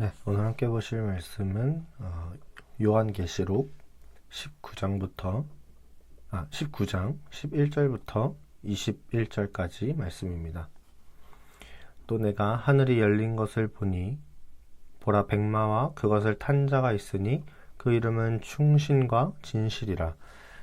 네, 오늘 함께 보실 말씀은 요한계시록 19장부터 19장 11절부터 21절까지 말씀입니다. 또 내가 하늘이 열린 것을 보니 보라 백마와 그것을 탄 자가 있으니 그 이름은 충신과 진실이라.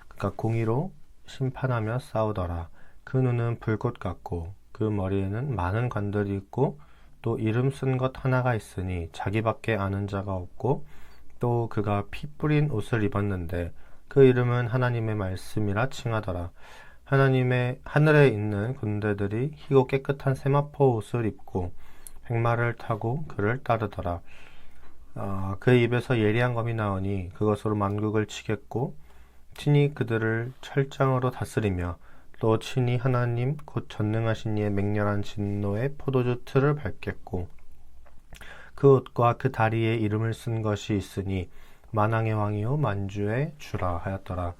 그가 공의로 심판하며 싸우더라. 그 눈은 불꽃 같고 그 머리에는 많은 관들이 있고 또 이름 쓴 것 하나가 있으니 자기밖에 아는 자가 없고 또 그가 피 뿌린 옷을 입었는데 그 이름은 하나님의 말씀이라 칭하더라. 하나님의 하늘에 있는 군대들이 희고 깨끗한 세마포 옷을 입고 백마를 타고 그를 따르더라. 그의 입에서 예리한 검이 나오니 그것으로 만국을 치겠고 친히 그들을 철장으로 다스리며 또 친히 하나님 곧 전능하신 이의 맹렬한 진노의 포도주 틀을 밟겠고 그 옷과 그 다리에 이름을 쓴 것이 있으니 만왕의 왕이요 만주의 주라 하였더라.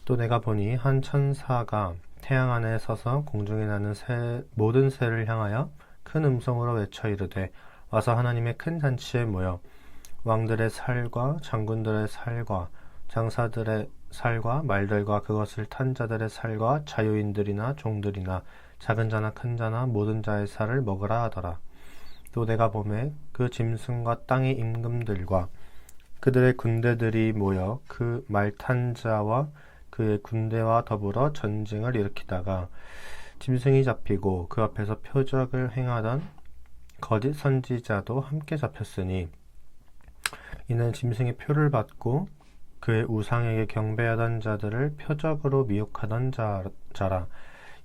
또 내가 보니 한 천사가 태양 안에 서서 공중에 나는 모든 새를 향하여 큰 음성으로 외쳐 이르되 와서 하나님의 큰 잔치에 모여 왕들의 살과 장군들의 살과 장사들의 살과 말들과 그것을 탄 자들의 살과 자유인들이나 종들이나 작은 자나 큰 자나 모든 자의 살을 먹으라 하더라. 또 내가 보매 그 짐승과 땅의 임금들과 그들의 군대들이 모여 그 말 탄 자와 그의 군대와 더불어 전쟁을 일으키다가 짐승이 잡히고 그 앞에서 표적을 행하던 거짓 선지자도 함께 잡혔으니 이는 짐승의 표를 받고 그의 우상에게 경배하던 자들을 표적으로 미혹하던 자라.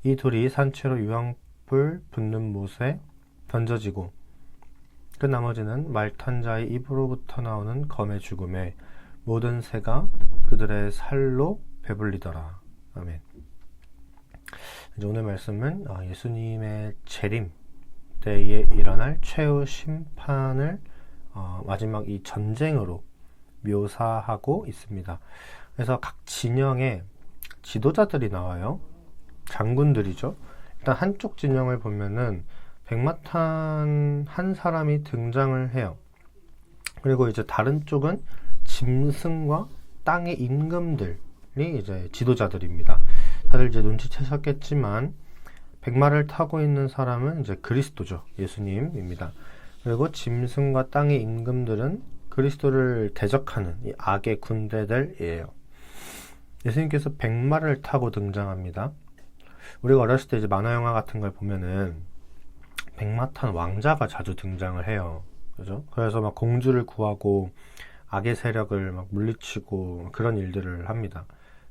이 둘이 산채로 유황불 붙는 못에 던져지고 그 나머지는 말탄 자의 입으로부터 나오는 검의 죽음에 모든 새가 그들의 살로 배불리더라. 아멘. 이제 오늘 말씀은 예수님의 재림 때에 일어날 최후 심판을 마지막 이 전쟁으로 묘사하고 있습니다. 그래서 각 진영의 지도자들이 나와요. 장군들이죠. 일단 한쪽 진영을 보면은 백마탄 한 사람이 등장을 해요. 그리고 이제 다른 쪽은 짐승과 땅의 임금들이 이제 지도자들입니다. 다들 이제 눈치채셨겠지만 백마를 타고 있는 사람은 이제 그리스도죠. 예수님입니다. 그리고 짐승과 땅의 임금들은 그리스도를 대적하는 이 악의 군대들이에요. 예수님께서 백마를 타고 등장합니다. 우리가 어렸을 때 이제 만화 영화 같은 걸 보면은 백마 탄 왕자가 자주 등장을 해요. 그죠? 그래서 막 공주를 구하고 악의 세력을 막 물리치고 그런 일들을 합니다.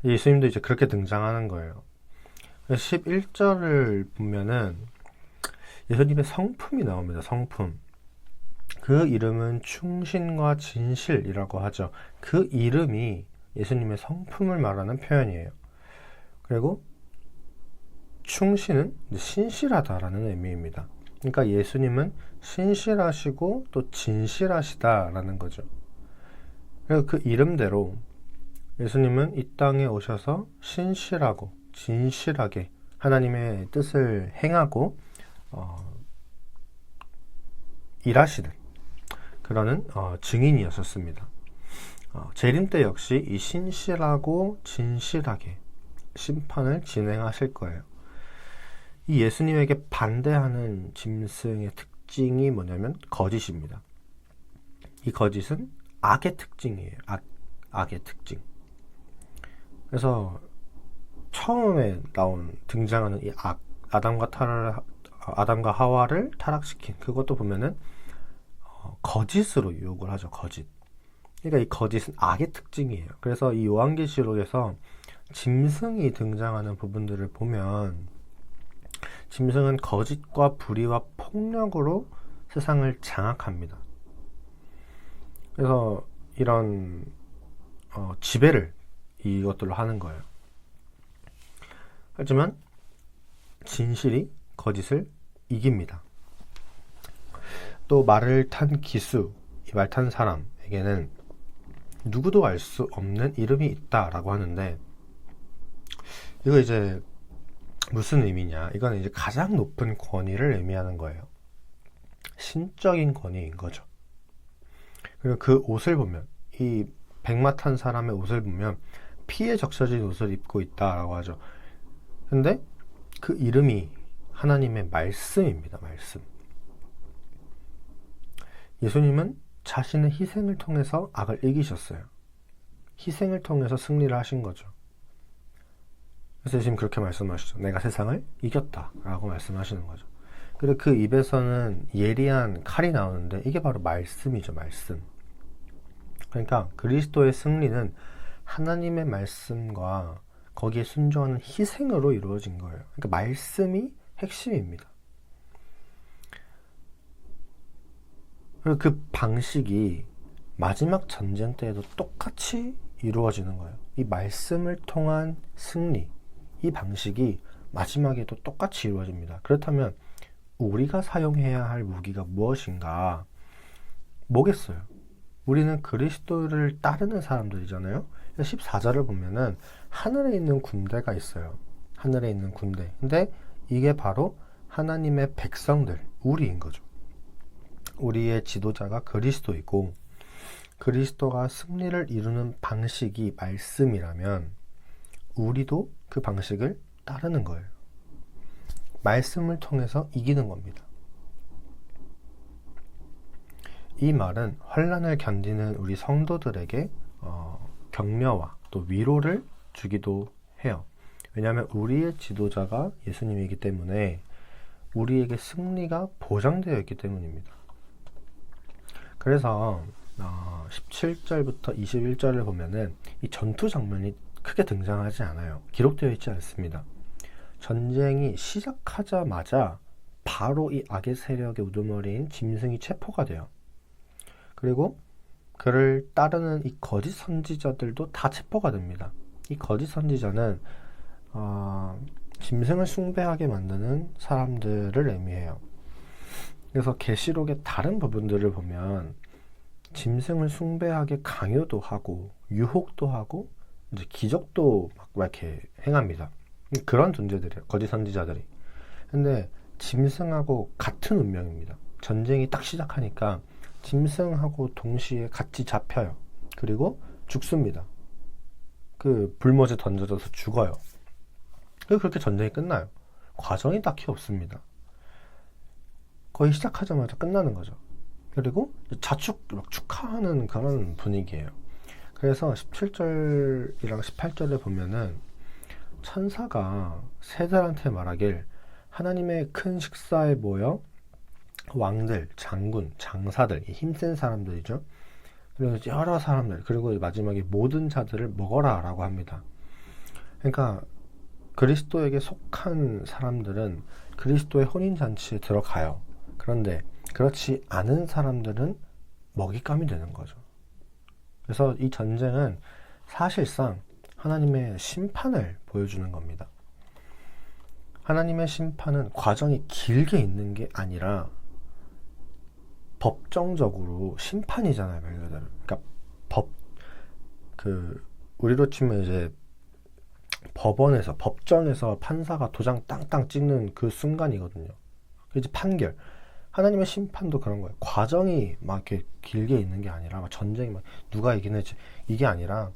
예수님도 이제 그렇게 등장하는 거예요. 11절을 보면은 예수님의 성품이 나옵니다. 성품. 그 이름은 충신과 진실이라고 하죠. 그 이름이 예수님의 성품을 말하는 표현이에요. 그리고 충신은 신실하다라는 의미입니다. 그러니까 예수님은 신실하시고 또 진실하시다라는 거죠. 그리고 그 이름대로 예수님은 이 땅에 오셔서 신실하고 진실하게 하나님의 뜻을 행하고 일하시는 그러는 증인이었습니다. 재림 때 역시 이 신실하고 진실하게 심판을 진행하실 거예요. 이 예수님에게 반대하는 짐승의 특징이 뭐냐면 거짓입니다. 이 거짓은 악의 특징이에요. 악의 특징. 그래서 처음에 등장하는 이 악, 아담과 하와를 타락시킨 그것도 보면은 거짓으로 유혹을 하죠. 거짓. 그러니까 이 거짓은 악의 특징이에요. 그래서 이 요한계시록에서 짐승이 등장하는 부분들을 보면 짐승은 거짓과 불의와 폭력으로 세상을 장악합니다. 그래서 이런 지배를 이것들로 하는 거예요. 하지만 진실이 거짓을 이깁니다. 또 말을 탄 기수, 이 말 탄 사람에게는 누구도 알 수 없는 이름이 있다라고 하는데 이거 이제 무슨 의미냐? 이거는 이제 가장 높은 권위를 의미하는 거예요. 신적인 권위인 거죠. 그리고 그 옷을 보면, 이 백마 탄 사람의 옷을 보면 피에 적셔진 옷을 입고 있다라고 하죠. 근데 그 이름이 하나님의 말씀입니다. 말씀. 예수님은 자신의 희생을 통해서 악을 이기셨어요. 희생을 통해서 승리를 하신 거죠. 그래서 지금 그렇게 말씀하시죠. 내가 세상을 이겼다 라고 말씀하시는 거죠. 그리고 그 입에서는 예리한 칼이 나오는데 이게 바로 말씀이죠. 말씀. 그러니까 그리스도의 승리는 하나님의 말씀과 거기에 순종하는 희생으로 이루어진 거예요. 그러니까 말씀이 핵심입니다. 그리고 그 방식이 마지막 전쟁 때에도 똑같이 이루어지는 거예요. 이 말씀을 통한 승리, 이 방식이 마지막에도 똑같이 이루어집니다. 그렇다면 우리가 사용해야 할 무기가 무엇인가? 뭐겠어요? 우리는 그리스도를 따르는 사람들이잖아요. 14절을 보면은 하늘에 있는 군대가 있어요. 하늘에 있는 군대. 근데 이게 바로 하나님의 백성들, 우리인 거죠. 우리의 지도자가 그리스도이고, 그리스도가 승리를 이루는 방식이 말씀이라면 우리도 그 방식을 따르는 거예요. 말씀을 통해서 이기는 겁니다. 이 말은 환난을 견디는 우리 성도들에게 격려와 또 위로를 주기도 해요. 왜냐하면 우리의 지도자가 예수님이기 때문에 우리에게 승리가 보장되어 있기 때문입니다. 그래서 17절부터 21절을 보면은 이 전투 장면이 크게 등장하지 않아요. 기록되어 있지 않습니다. 전쟁이 시작하자마자 바로 이 악의 세력의 우두머리인 짐승이 체포가 돼요. 그리고 그를 따르는 이 거짓 선지자들도 다 체포가 됩니다. 이 거짓 선지자는 짐승을 숭배하게 만드는 사람들을 의미해요. 그래서 계시록의 다른 부분들을 보면 짐승을 숭배하게 강요도 하고 유혹도 하고 이제 기적도 막 이렇게 행합니다. 그런 존재들이에요. 거짓 선지자들이. 근데 짐승하고 같은 운명입니다. 전쟁이 딱 시작하니까 짐승하고 동시에 같이 잡혀요. 그리고 죽습니다. 그 불못에 던져져서 죽어요. 그리고 그렇게 전쟁이 끝나요. 과정이 딱히 없습니다. 거의 시작하자마자 끝나는 거죠. 그리고 막 축하하는 그런 분위기예요. 그래서 17절이랑 18절에 보면은 천사가 새들한테 말하길 하나님의 큰 식사에 모여 왕들, 장군, 장사들, 힘센 사람들이죠. 그리고 여러 사람들, 그리고 마지막에 모든 자들을 먹어라 라고 합니다. 그러니까 그리스도에게 속한 사람들은 그리스도의 혼인잔치에 들어가요. 그런데 그렇지 않은 사람들은 먹잇감이 되는 거죠. 그래서 이 전쟁은 사실상 하나님의 심판을 보여주는 겁니다. 하나님의 심판은 과정이 길게 있는 게 아니라 법정적으로 심판이잖아요, 말 그대로. 그러니까 우리로 치면 이제 법정에서 판사가 도장 땅땅 찍는 그 순간이거든요. 이제 판결. 하나님의 심판도 그런 거예요. 과정이 막 이렇게 길게 있는 게 아니라 막 전쟁이 막 누가 이기는지 이게 아니라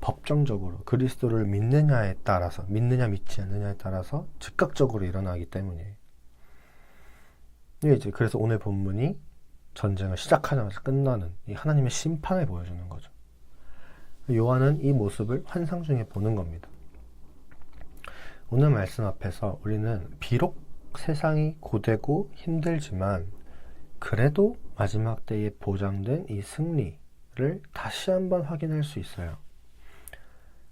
법정적으로 그리스도를 믿느냐에 따라서 믿느냐 믿지 않느냐에 따라서 즉각적으로 일어나기 때문이에요. 이제 그래서 오늘 본문이 전쟁을 시작하자마자 끝나는 이 하나님의 심판을 보여주는 거죠. 요한은 이 모습을 환상 중에 보는 겁니다. 오늘 말씀 앞에서 우리는 비록 세상이 고되고 힘들지만 그래도 마지막 때에 보장된 이 승리를 다시 한번 확인할 수 있어요.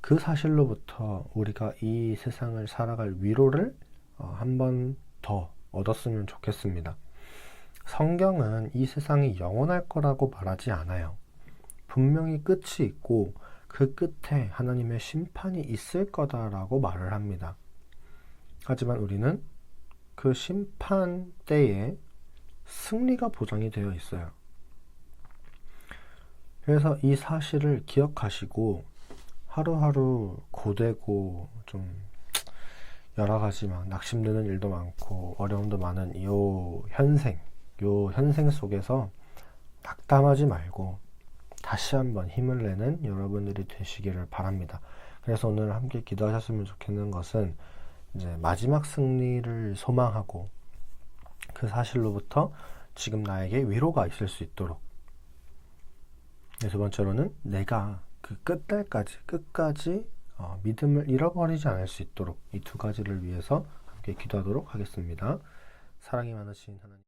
그 사실로부터 우리가 이 세상을 살아갈 위로를 한 번 더 얻었으면 좋겠습니다. 성경은 이 세상이 영원할 거라고 말하지 않아요. 분명히 끝이 있고 그 끝에 하나님의 심판이 있을 거다라고 말을 합니다. 하지만 우리는 그 심판 때에 승리가 보장이 되어 있어요. 그래서 이 사실을 기억하시고 하루하루 고되고 좀 여러 가지 막 낙심되는 일도 많고 어려움도 많은 요 현생 속에서 낙담하지 말고 다시 한번 힘을 내는 여러분들이 되시기를 바랍니다. 그래서 오늘 함께 기도하셨으면 좋겠는 것은 이제 마지막 승리를 소망하고 그 사실로부터 지금 나에게 위로가 있을 수 있도록, 두 번째로는 내가 그 끝까지 믿음을 잃어버리지 않을 수 있도록 이 두 가지를 위해서 함께 기도하도록 하겠습니다. 사랑이 많으신 하나님.